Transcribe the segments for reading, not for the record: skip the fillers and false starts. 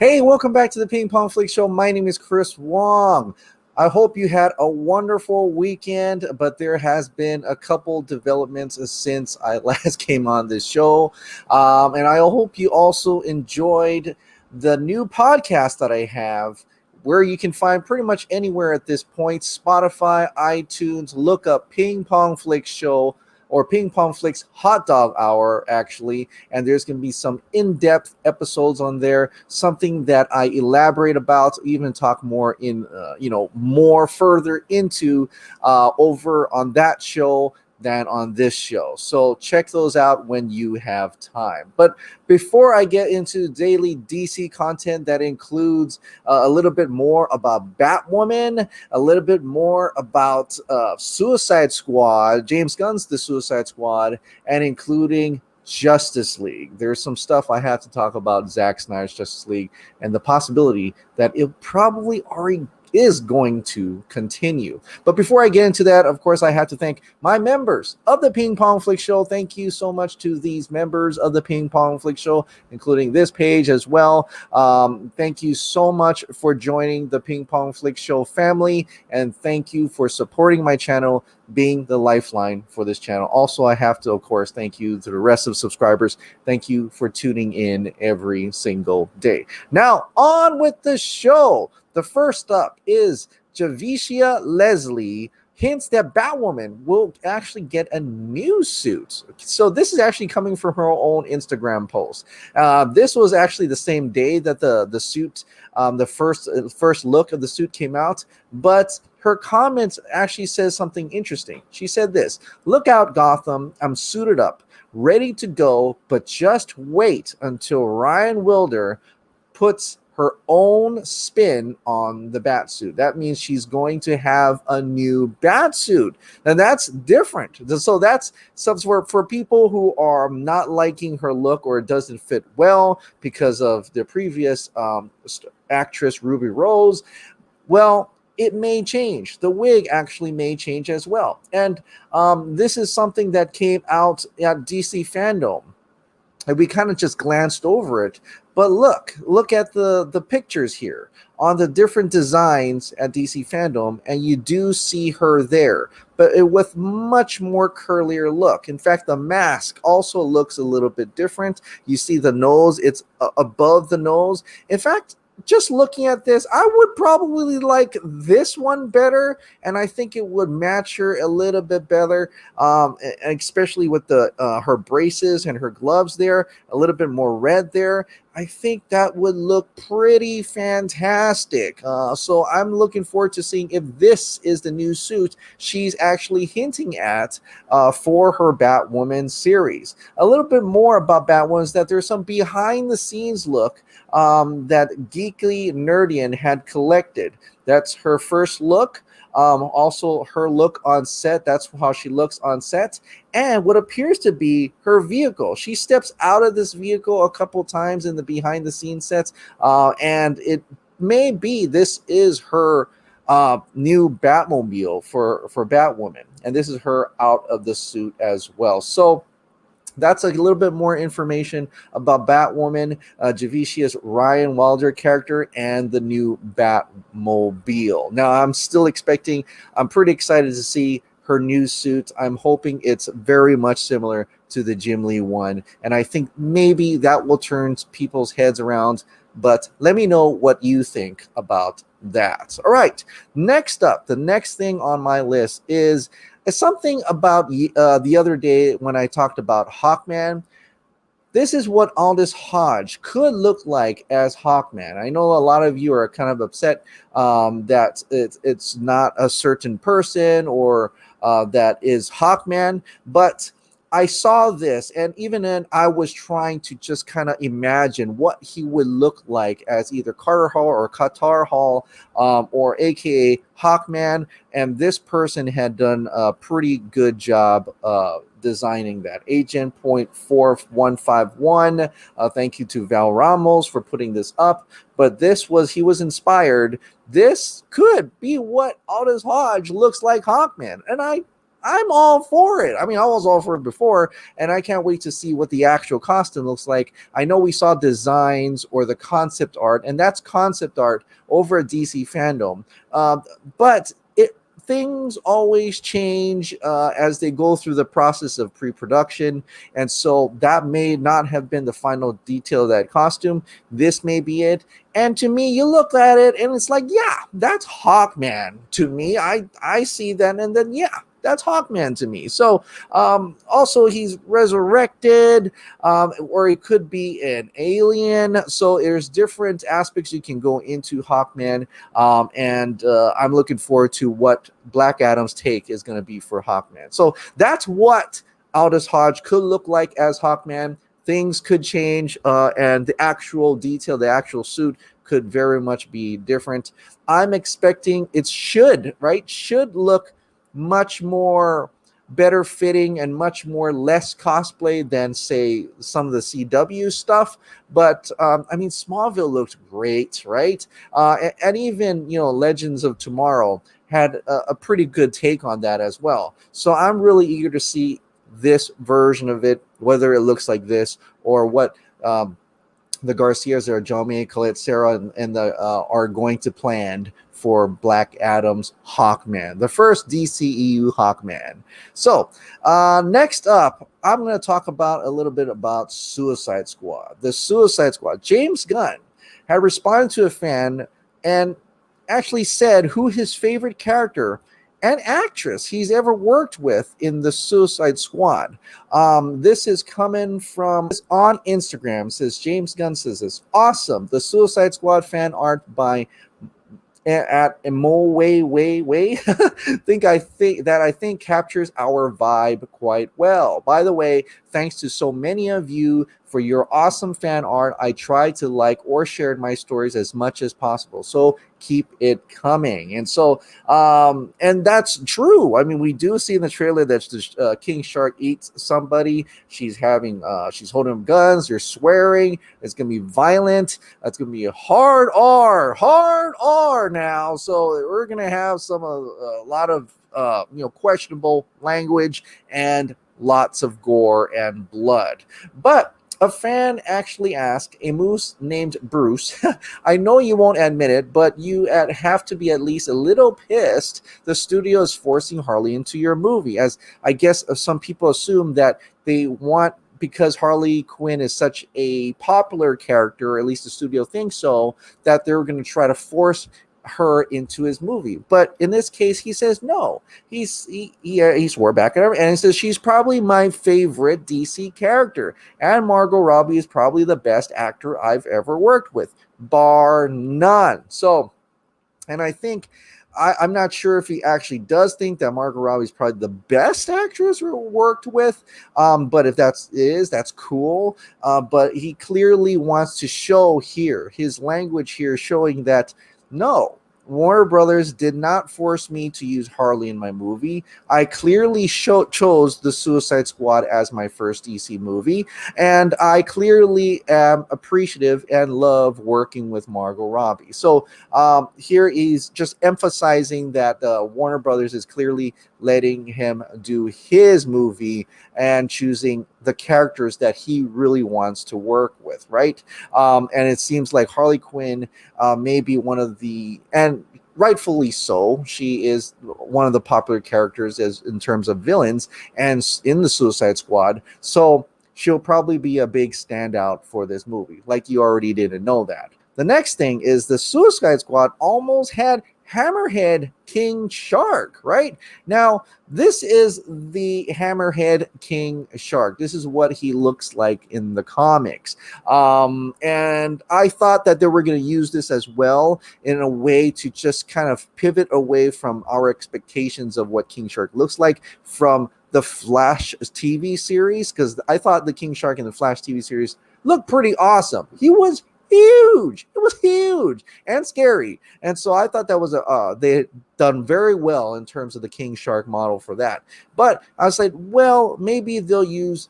Hey, welcome back to the Ping Pong Flix Show. My name is Chris Wong. I hope you had a wonderful weekend, but there has been a couple developments since I last came on this show. And I hope you also enjoyed the new podcast that I have, where you can find pretty much anywhere at this point: Spotify, iTunes. Look up Ping Pong Flix Show or Ping Pong Flix Hot Dog Hour, actually. And there's going to be some in-depth episodes on there, something that I elaborate about, even talk more more further into over on that show than on this show. So check those out when you have time. But before I get into daily DC content that includes a little bit more about Batwoman, a little bit more about Suicide Squad, James Gunn's The Suicide Squad, and including Justice League. There's some stuff I have to talk about Zack Snyder's Justice League and the possibility that it probably already is going to continue. But before I get into that, of course, I have to thank my members of the Ping Pong Flix Show. Thank you so much to these members of the Ping Pong Flix Show, including this page as well. Thank you so much for joining the Ping Pong Flix Show family, and thank you for supporting my channel, being the lifeline for this channel. Also, I have to, of course, thank you to the rest of subscribers. Thank you for tuning in every single day. Now, on with the show. The first up is Javicia Leslie hints that Batwoman will actually get a new suit. So this is actually coming from her own Instagram post. This was actually the same day that the suit, the first look of the suit came out, but her comments actually says something interesting. She said this: "Look out, Gotham, I'm suited up, ready to go, but just wait until Ryan Wilder puts her own spin on the bat suit." That means she's going to have a new bat suit, and that's different. So that's something for people who are not liking her look, or it doesn't fit well because of the previous actress Ruby Rose. Well, it may change. The wig actually may change as well. And this is something that came out at DC Fandom, and we kind of just glanced over it. But look at the pictures here on the different designs at DC Fandom, and you do see her there, but with much more curlier look. In fact, the mask also looks a little bit different. You see the nose, it's above the nose. In fact, just looking at this, I would probably like this one better, and I think it would match her a little bit better, especially with the her braces and her gloves there, a little bit more red there. I think that would look pretty fantastic. So I'm looking forward to seeing if this is the new suit she's actually hinting at for her Batwoman series. A little bit more about Batwoman is that there's some behind-the-scenes look that Geekly Nerdian had collected. That's her first look. Also her look on set. That's how she looks on set, and what appears to be her vehicle. She steps out of this vehicle a couple times in the behind the scenes sets, and it may be this is her new Batmobile for Batwoman, and this is her out of the suit as well. So that's a little bit more information about Batwoman, Javicia's Ryan Wilder character, and the new Batmobile. Now, I'm pretty excited to see her new suit. I'm hoping it's very much similar to the Jim Lee one, and I think maybe that will turn people's heads around, but let me know what you think about that. All right, next up, the next thing on my list is something about the other day when I talked about Hawkman. This is what Aldis Hodge could look like as Hawkman. I know a lot of you are kind of upset that it's not a certain person or that is Hawkman, but I saw this, and even then I was trying to just kind of imagine what he would look like as either Carter Hall or Qatar Hall, or aka Hawkman, and this person had done a pretty good job designing that. Agent Point 4151, thank you to Val Ramos for putting this up, but he was inspired. This could be what Aldis Hodge looks like Hawkman, and I I'm all for it. I mean, I was all for it before, and I can't wait to see what the actual costume looks like. I know we saw designs or the concept art, and that's concept art over at DC Fandom. But things always change as they go through the process of pre-production, and so that may not have been the final detail of that costume. This may be it. And to me, you look at it and it's like, yeah, that's Hawkman to me. I see that, and then yeah, that's Hawkman to me. So also he's resurrected, or he could be an alien. So there's different aspects you can go into Hawkman, and I'm looking forward to what Black Adam's take is going to be for Hawkman. So that's what Aldis Hodge could look like as Hawkman. Things could change, and the actual detail, the actual suit could very much be different. I'm expecting it should look much more better fitting and much more less cosplay than, say, some of the CW stuff. But I mean, Smallville looked great, right? And even, Legends of Tomorrow had a pretty good take on that as well. So I'm really eager to see this version of it, whether it looks like this or what the Garcias or Jaume, Colette, Sarah, and the are going to plan for Black Adam's Hawkman, the first DCEU Hawkman. So next up, I'm going to talk about a little bit about Suicide Squad. The Suicide Squad. James Gunn had responded to a fan and actually said who his favorite character and actress he's ever worked with in the Suicide Squad. This is coming from on Instagram. Says James Gunn says this. Awesome. The Suicide Squad fan art by at Emo Way I think captures our vibe quite well. By the way, thanks to so many of you for your awesome fan art. I try to like or share my stories as much as possible. So keep it coming. And so, and that's true. I mean, we do see in the trailer that King Shark eats somebody. She's holding guns. They're swearing. It's going to be violent. It's going to be a hard R now. So we're going to have a lot of, questionable language and lots of gore and blood. But a fan actually asked a moose named Bruce, I know you won't admit it, but you have to be at least a little pissed the studio is forcing Harley into your movie, as I guess some people assume that they want, because Harley Quinn is such a popular character, or at least the studio thinks so, that they're going to try to force her into his movie. But in this case, he says no. He swore back at her, and he says she's probably my favorite DC character, and Margot Robbie is probably the best actor I've ever worked with, bar none. So, and I think I'm not sure if he actually does think that Margot Robbie is probably the best actress we worked with, but if that's cool. But he clearly wants to show here his language here, showing that no, Warner Brothers did not force me to use Harley in my movie. I clearly chose the Suicide Squad as my first DC movie, and I clearly am appreciative and love working with Margot Robbie. So here he's just emphasizing that Warner Brothers is clearly letting him do his movie and choosing the characters that he really wants to work with, right? And it seems like Harley Quinn may be one of the, and rightfully so, she is one of the popular characters as in terms of villains and in the Suicide Squad. So she'll probably be a big standout for this movie, like you already didn't know that. The next thing is the Suicide Squad almost had Hammerhead King Shark, right? Now, this is the Hammerhead King Shark. This is what he looks like in the comics. And I thought that they were going to use this as well in a way to just kind of pivot away from our expectations of what King Shark looks like from the Flash TV series, because I thought the King Shark in the Flash TV series looked pretty awesome. He was huge. It was huge and scary. And so I thought that was they had done very well in terms of the King Shark model for that. But I was like, well, maybe they'll use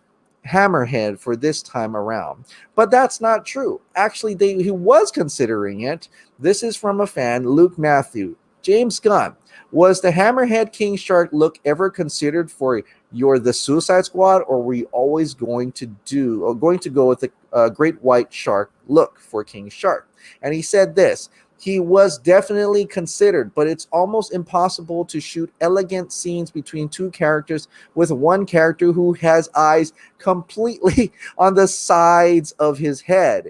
Hammerhead for this time around. But that's not true. Actually, he was considering it. This is from a fan, Luke Matthew. James Gunn, was the Hammerhead King Shark look ever considered for the Suicide Squad, or were you always going to go with the Great White Shark look for King Shark? And he said this: he was definitely considered, but it's almost impossible to shoot elegant scenes between two characters with one character who has eyes completely on the sides of his head.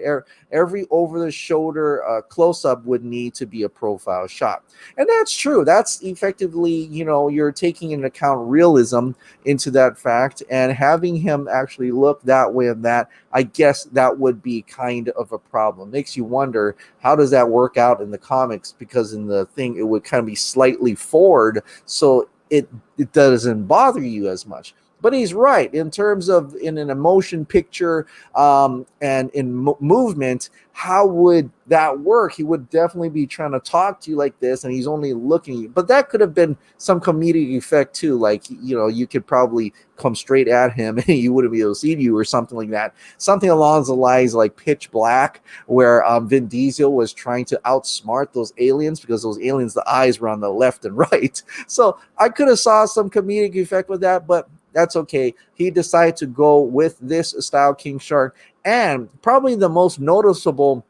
Every over-the-shoulder close-up would need to be a profile shot. And that's true. That's effectively, you're taking into account realism into that fact, and having him actually look that way and that, I guess that would be kind of a problem. Makes you wonder, how does that work out in the comics? Because in the thing, it would kind of be slightly forward, so it doesn't bother you as much. But he's right in terms of in an emotion picture and in movement. How would that work? He would definitely be trying to talk to you like this, and he's only looking at you. But that could have been some comedic effect too. Like, you could probably come straight at him and he wouldn't be able to see you, or something like that. Something along the lines like Pitch Black, where Vin Diesel was trying to outsmart those aliens, because those aliens, the eyes were on the left and right. So I could have saw some comedic effect with that, but that's okay. He decided to go with this style King Shark, and probably the most noticeable,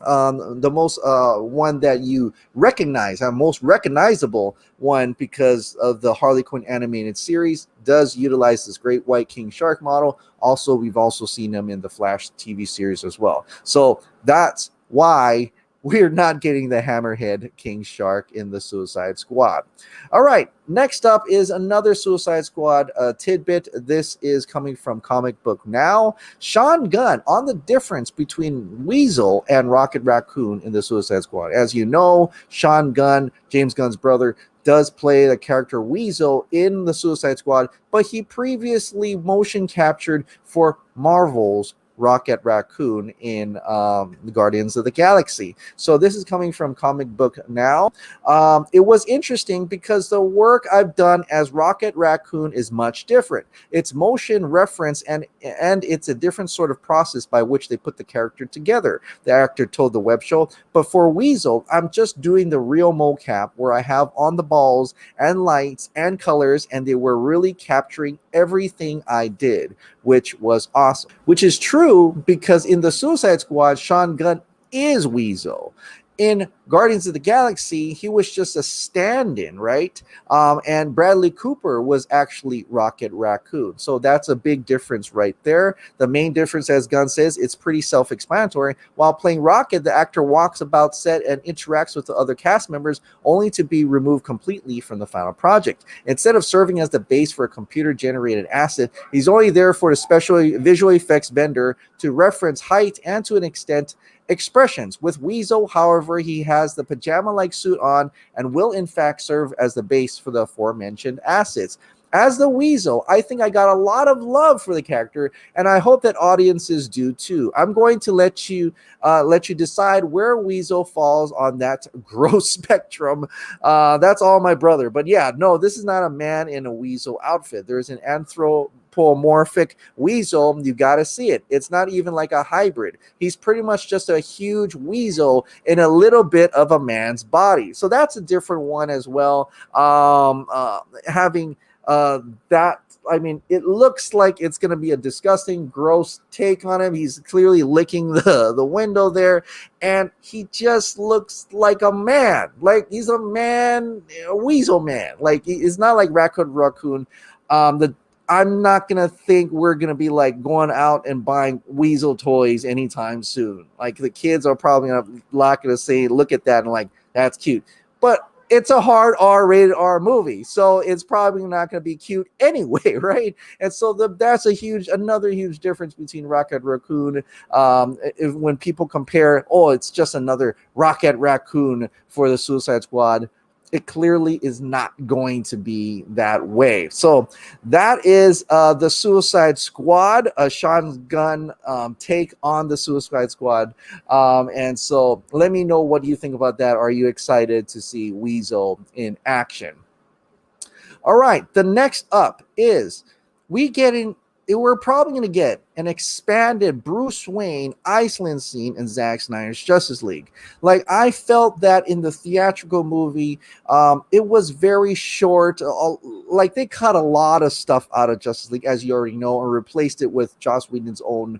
the most one that you recognize, most recognizable one, because of the Harley Quinn animated series, does utilize this Great White King Shark model. Also, we've also seen him in the Flash TV series as well. So that's why we're not getting the Hammerhead King Shark in the Suicide Squad. All right, next up is another Suicide Squad tidbit. This is coming from Comic Book Now. Sean Gunn on the difference between Weasel and Rocket Raccoon in the Suicide Squad. As you know, Sean Gunn, James Gunn's brother, does play the character Weasel in the Suicide Squad, but he previously motion captured for Marvel's Rocket Raccoon in the Guardians of the Galaxy. So this is coming from Comic Book Now. It was interesting because the work I've done as Rocket Raccoon is much different. It's motion reference, and it's a different sort of process by which they put the character together, the actor told the web show. But for Weasel, I'm just doing the real mocap, where I have on the balls and lights and colors, and they were really capturing everything I did, which was awesome. Which is true, because in the Suicide Squad, Sean Gunn is Weasel. In Guardians of the Galaxy, he was just a stand-in, right? And Bradley Cooper was actually Rocket Raccoon. So that's a big difference right there. The main difference, as Gunn says, it's pretty self-explanatory. While playing Rocket, the actor walks about set and interacts with the other cast members, only to be removed completely from the final project. Instead of serving as the base for a computer-generated asset, he's only there for the special visual effects vendor to reference height and, to an extent, expressions. With Weasel, however, he has the pajama-like suit on and will in fact serve as the base for the aforementioned assets. As the Weasel, I think I got a lot of love for the character, and I hope that audiences do too. I'm going to let you decide where Weasel falls on that gross spectrum. That's all my brother. But yeah, no, this is not a man in a Weasel outfit. There's an anthropomorphic Weasel. You got to see it. It's not even like a hybrid. He's pretty much just a huge Weasel in a little bit of a man's body. So that's a different one as well. Having that, I mean, it looks like it's going to be a disgusting, gross take on him. He's clearly licking the window there, and he just looks like a man. Like he's a man, a Weasel man. Like it's not like Raccoon. I'm not going to think we're going to be like going out and buying Weasel toys anytime soon. Like the kids are probably not going to say, look at that and like, that's cute. But it's a hard rated R movie, so it's probably not going to be cute anyway, right? And so that's another huge difference between Rocket Raccoon. When people compare, it's just another Rocket Raccoon for the Suicide Squad, it clearly is not going to be that way. So that is the Suicide Squad, a Sean Gunn take on the Suicide Squad. And so let me know what you think about that. Are you excited to see Weasel in action? All right, the next up is we getting we're probably going to get an expanded Bruce Wayne Iceland scene in Zack Snyder's Justice League. Like, I felt that in the theatrical movie, it was very short. Like, they cut a lot of stuff out of Justice League, as you already know, and replaced it with Joss Whedon's own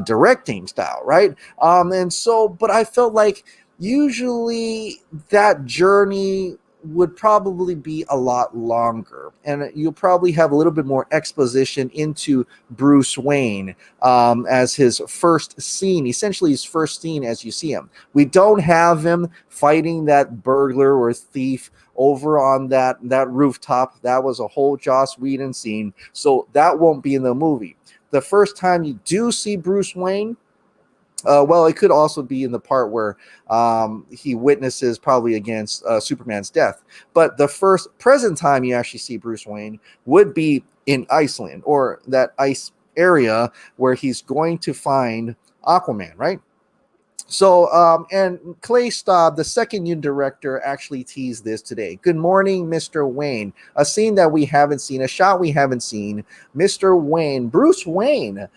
directing style, right? And so, but I felt like usually that journey would probably be a lot longer, and you'll probably have a little bit more exposition into Bruce Wayne as his first scene, essentially his first scene as you see him. We don't have him fighting that burglar or thief over on that rooftop. That was a whole Joss Whedon scene, so that won't be in the movie. The first time you do see Bruce Wayne, well, it could also be in the part where he witnesses probably against Superman's death. But the first present time you actually see Bruce Wayne would be in Iceland, or that ice area where he's going to find Aquaman, right? So, and Clay Staub, the second unit director, actually teased this today. Good morning, Mr. Wayne. A scene that we haven't seen, a shot we haven't seen. Mr. Wayne, Bruce Wayne,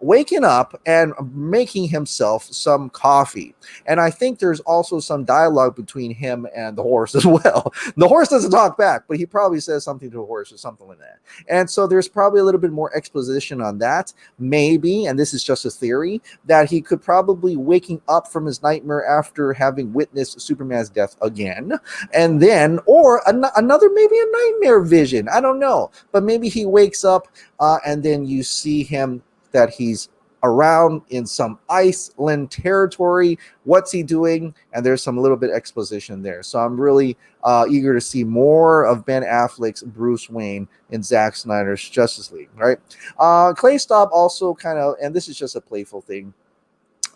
waking up and making himself some coffee. And I think there's also some dialogue between him and the horse as well. The horse doesn't talk back, but he probably says something to the horse or something like that. And so there's probably a little bit more exposition on that. Maybe, and this is just a theory, that he could probably waking up from his nightmare after having witnessed Superman's death again, and then, or another, maybe a nightmare vision, I don't know, but maybe he wakes up and then you see him that he's around in some Iceland territory. What's he doing? And there's some little bit exposition there. So I'm really eager to see more of Ben Affleck's Bruce Wayne in Zack Snyder's Justice League, right? Clay Staub also kind of, and this is just a playful thing,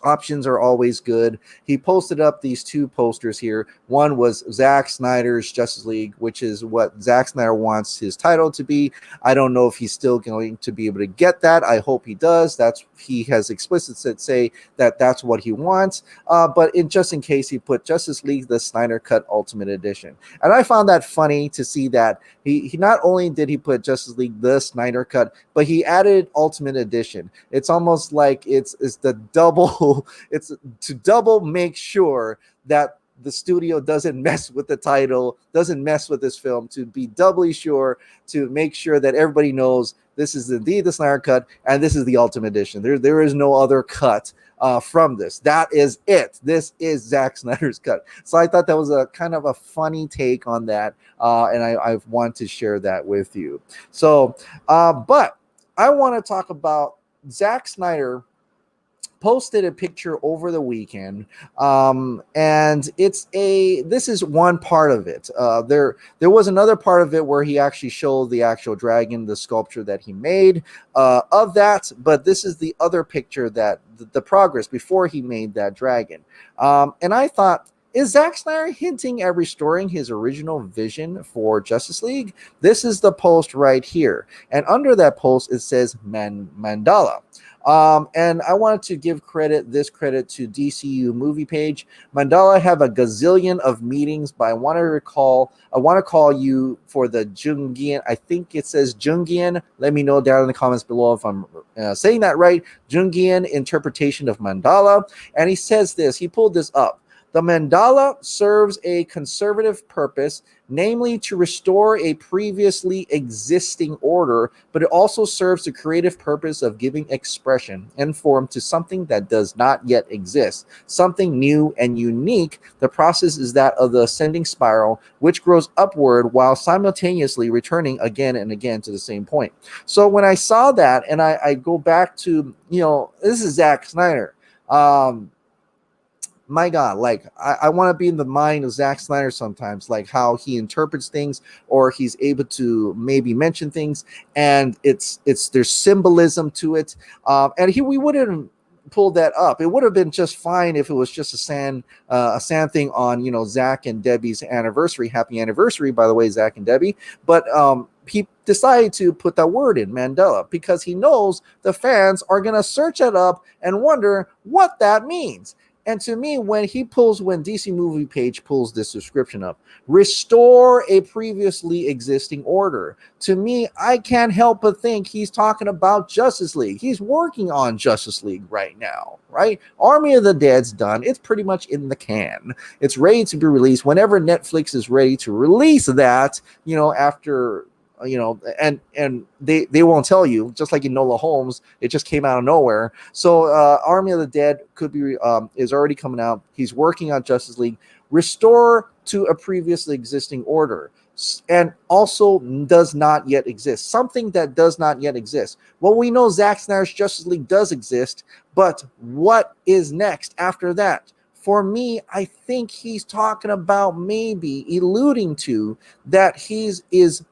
options are always good. He posted up these two posters here. One was Zack Snyder's Justice League, which is what Zack Snyder wants his title to be. I don't know if he's still going to be able to get that. I hope he does. He has explicit say that that's what he wants. But just in case, he put Justice League, the Snyder Cut Ultimate Edition. And I found that funny to see that he not only did he put Justice League, the Snyder Cut, but he added Ultimate Edition. It's almost like it's the double. It's to double make sure that the studio doesn't mess with the title, doesn't mess with this film, to be doubly sure, to make sure that everybody knows this is indeed the Snyder Cut and this is the Ultimate Edition. There is no other cut from this. That is it. This is Zack Snyder's cut. So I thought that was a kind of a funny take on that, and I want to share that with you. So, but I want to talk about Zack Snyder posted a picture over the weekend, and this is one part of it. There was another part of it where he actually showed the actual dragon, the sculpture that he made of that, but this is the other picture, that the progress before he made that dragon. And I thought, is Zack Snyder hinting at restoring his original vision for Justice League? This is the post right here, and under that post it says Mandala. And I wanted to give credit to DCEU movie page. Mandala have a gazillion of meetings, but I want to call you for the Jungian. I think it says Jungian. Let me know down in the comments below if I'm saying that right. Jungian interpretation of Mandala. And he says this, he pulled this up. The mandala serves a conservative purpose, namely to restore a previously existing order, but it also serves the creative purpose of giving expression and form to something that does not yet exist, something new and unique. The process is that of the ascending spiral, which grows upward while simultaneously returning again and again to the same point. So when I saw that, and I go back to, this is Zack Snyder. My God, like I want to be in the mind of Zack Snyder sometimes, like how he interprets things, or he's able to maybe mention things, and there's symbolism to it. And we wouldn't pull that up. It would have been just fine if it was just a sand thing on Zack and Debbie's anniversary. Happy anniversary, by the way, Zack and Debbie. But he decided to put that word in, Mandela, because he knows the fans are gonna search it up and wonder what that means. And to me, when DC Movie Page pulls this description up, restore a previously existing order. To me, I can't help but think he's talking about Justice League. He's working on Justice League right now, right? Army of the Dead's done. It's pretty much in the can. It's ready to be released whenever Netflix is ready to release that, after and they won't tell you, just like Enola Holmes, it just came out of nowhere. So Army of the Dead could be is already coming out. He's working on Justice League. Restore to a previously existing order, and also does not yet exist. Something that does not yet exist. Well, we know Zack Snyder's Justice League does exist, but what is next after that? For me, I think he's talking about, maybe alluding to, that he's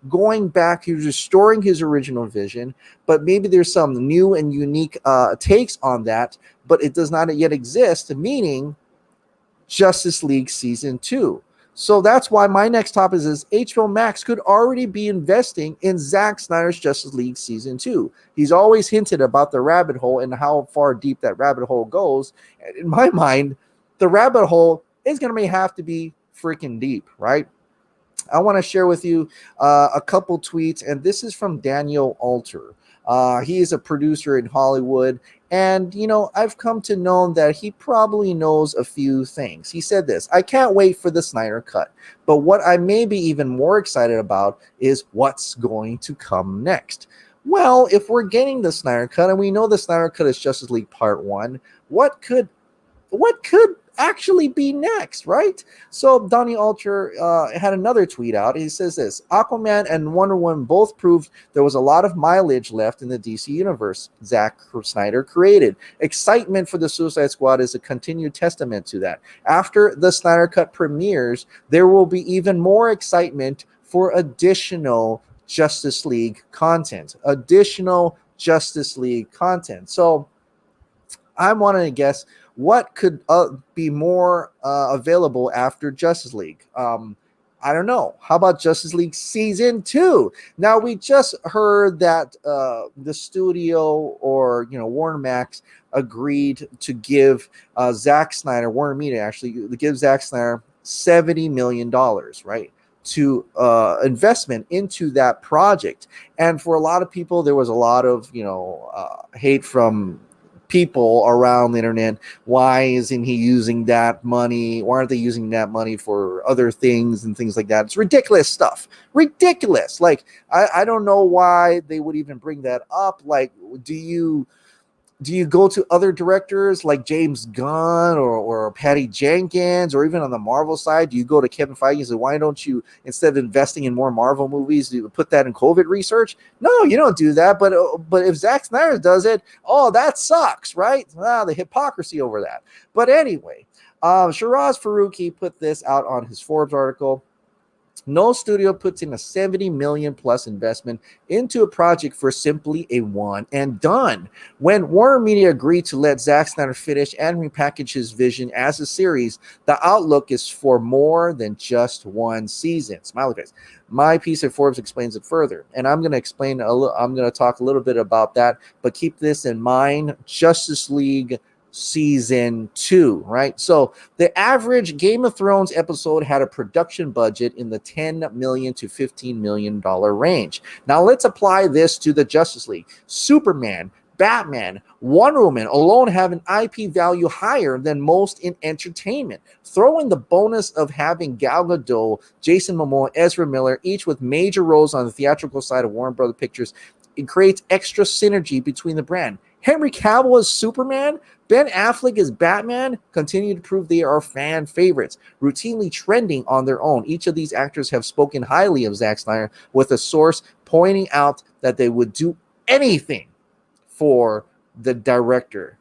going back, he's restoring his original vision, but maybe there's some new and unique takes on that, but it does not yet exist, meaning Justice League Season 2. So that's why my next topic is HBO Max could already be investing in Zack Snyder's Justice League Season 2. He's always hinted about the rabbit hole and how far deep that rabbit hole goes. And in my mind, the rabbit hole is going to have to be freaking deep, right? I want to share with you a couple tweets, and this is from Daniel Alter. He is a producer in Hollywood, and, I've come to know that he probably knows a few things. He said this: I can't wait for the Snyder Cut, but what I may be even more excited about is what's going to come next. Well, if we're getting the Snyder Cut, and we know the Snyder Cut is Justice League Part 1, what could actually be next, right? So Donnie Alter had another tweet out. He says this: Aquaman and Wonder Woman both proved there was a lot of mileage left in the DC universe Zack Snyder created. Excitement for the Suicide Squad is a continued testament to that. After the Snyder Cut premieres, there will be even more excitement for additional Justice League content. So I'm wanting to guess what could be more available after Justice League. I don't know. How about Justice League Season 2? Now, we just heard that the studio, or Warner Max, agreed to give Zack Snyder, WarnerMedia actually, give Zack Snyder $70 million, right, to investment into that project. And for a lot of people, there was a lot of hate from people around the internet. Why isn't he using that money? Why aren't they using that money for other things and things like that? It's ridiculous stuff. Ridiculous. Like, I don't know why they would even bring that up. Like, do you go to other directors like James Gunn or Patty Jenkins, or even on the Marvel side? Do you go to Kevin Feige and say, why don't you, instead of investing in more Marvel movies, do you put that in COVID research? No, you don't do that. But if Zack Snyder does it, that sucks, right? The hypocrisy over that. But anyway, Shiraz Faruqi put this out on his Forbes article. No studio puts in a $70 million plus investment into a project for simply a one and done. When WarnerMedia agreed to let Zack Snyder finish and repackage his vision as a series, the outlook is for more than just one season. Smiley face. My piece at Forbes explains it further, and I'm going to talk a little bit about that, but keep this in mind: Justice League Season 2, right? So the average Game of Thrones episode had a production budget in the $10 million to $15 million range. Now let's apply this to the Justice League. Superman, Batman, Wonder Woman alone have an IP value higher than most in entertainment. Throw in the bonus of having Gal Gadot, Jason Momoa, Ezra Miller, each with major roles on the theatrical side of Warner Brothers Pictures. It creates extra synergy between the brand. Henry Cavill as Superman, Ben Affleck as Batman continue to prove they are fan favorites, routinely trending on their own. Each of these actors have spoken highly of Zack Snyder, with a source pointing out that they would do anything for the director.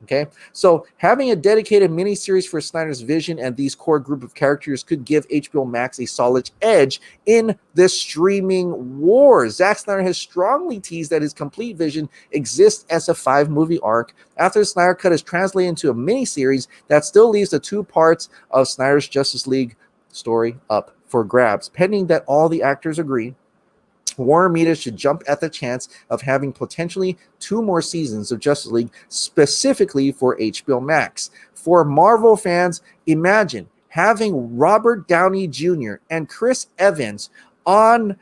Okay, so having a dedicated miniseries for Snyder's vision and these core group of characters could give HBO Max a solid edge in the streaming wars. Zack Snyder has strongly teased that his complete vision exists as a 5-movie arc. After the Snyder Cut is translated into a miniseries, that still leaves the 2 parts of Snyder's Justice League story up for grabs, pending that all the actors agree. WarnerMedia should jump at the chance of having potentially 2 more seasons of Justice League specifically for HBO Max. For Marvel fans, imagine having Robert Downey Jr. and Chris Evans on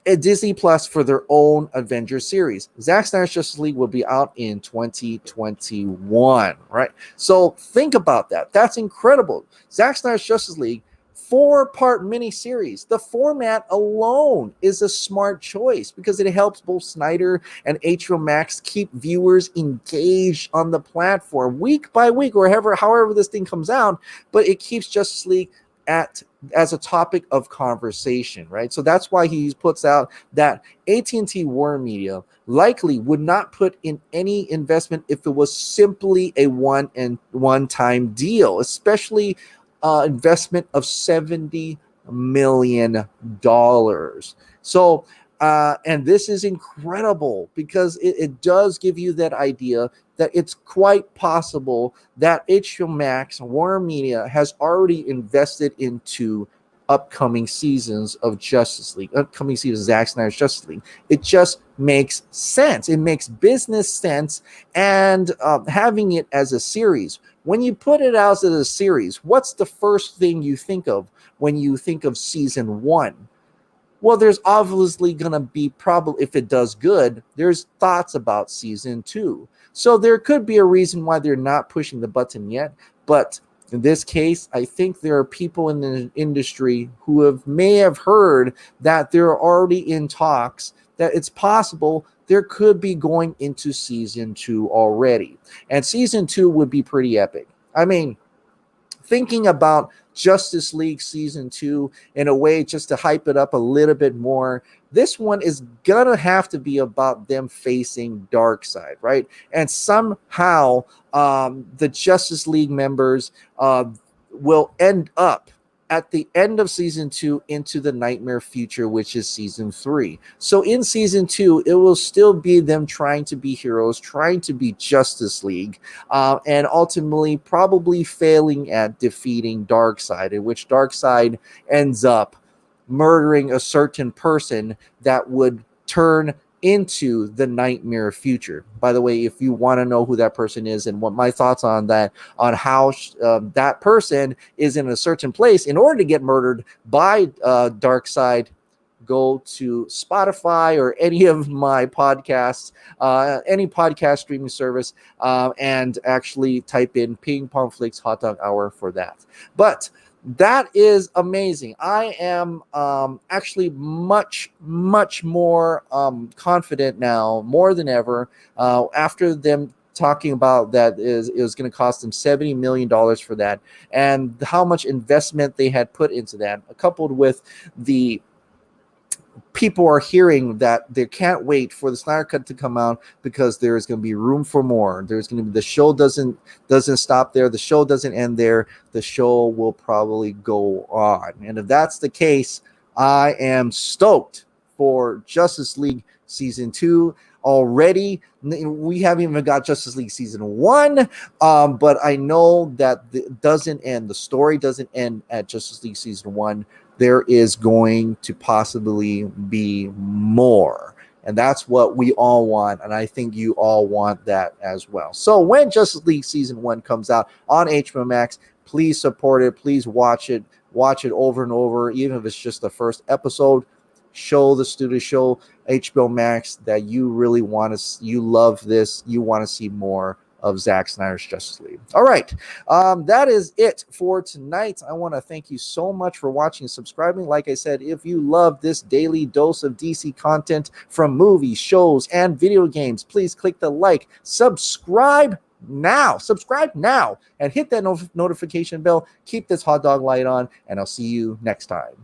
a Disney Plus for their own Avengers series. Zack Snyder's Justice League will be out in 2021, right? So think about that. That's incredible. Zack Snyder's Justice League, 4-part miniseries. The format alone is a smart choice because it helps both Snyder and HBO Max keep viewers engaged on the platform week by week or however this thing comes out, but it keeps Justice League as a topic of conversation, right? So that's why he puts out that AT&T WarnerMedia likely would not put in any investment if it was simply a one-time deal, especially investment of $70 million. So, and this is incredible because it does give you that idea that it's quite possible that HBO Max, WarnerMedia, has already invested into upcoming seasons of Justice League, upcoming seasons of Zack Snyder's Justice League. It just makes sense. It makes business sense, and having it as a series. When you put it out as a series, what's the first thing you think of when you think of season 1? Well, there's obviously going to be probably, if it does good, there's thoughts about season 2. So there could be a reason why they're not pushing the button yet. But in this case, I think there are people in the industry who may have heard that they're already in talks, that it's possible there could be going into season 2 already. And season 2 would be pretty epic. I mean, thinking about Justice League season 2 in a way just to hype it up a little bit more, this one is gonna have to be about them facing Darkseid, right? And somehow the Justice League members will end up at the end of season 2 into the nightmare future, which is season 3. So in season 2, it will still be them trying to be heroes, trying to be Justice League, and ultimately probably failing at defeating Darkseid, in which Darkseid ends up murdering a certain person that would turn into the nightmare future. By the way, if you want to know who that person is and what my thoughts on that, on how that person is in a certain place in order to get murdered by Darkseid, go to Spotify or any of my podcasts, any podcast streaming service, and actually type in Ping Pong Flix Hot Dog Hour for that. But that is amazing. I am actually much more confident now, more than ever, after them talking about that it was going to cost them $70 million for that, and how much investment they had put into that, coupled with the people are hearing that they can't wait for the Snyder Cut to come out because there is going to be room for more. There's going to be, the show doesn't stop there. The show doesn't end there. The show will probably go on. And if that's the case, I am stoked for Justice League season 2 already. We haven't even got Justice League season 1, but I know that it doesn't end. The story doesn't end at Justice League season 1. There is going to possibly be more. And that's what we all want. And I think you all want that as well. So when Justice League season 1 comes out on HBO Max, please support it. Please watch it. Watch it over and over, even if it's just the first episode. Show the studio, show HBO Max that you really want to, you love this. You want to see more of Zack Snyder's Justice League. All right. That is it for tonight. I want to thank you so much for watching and subscribing. Like I said, if you love this daily dose of DC content from movies, shows, and video games, please click the like, subscribe now, and hit that notification bell. Keep this hot dog light on, and I'll see you next time.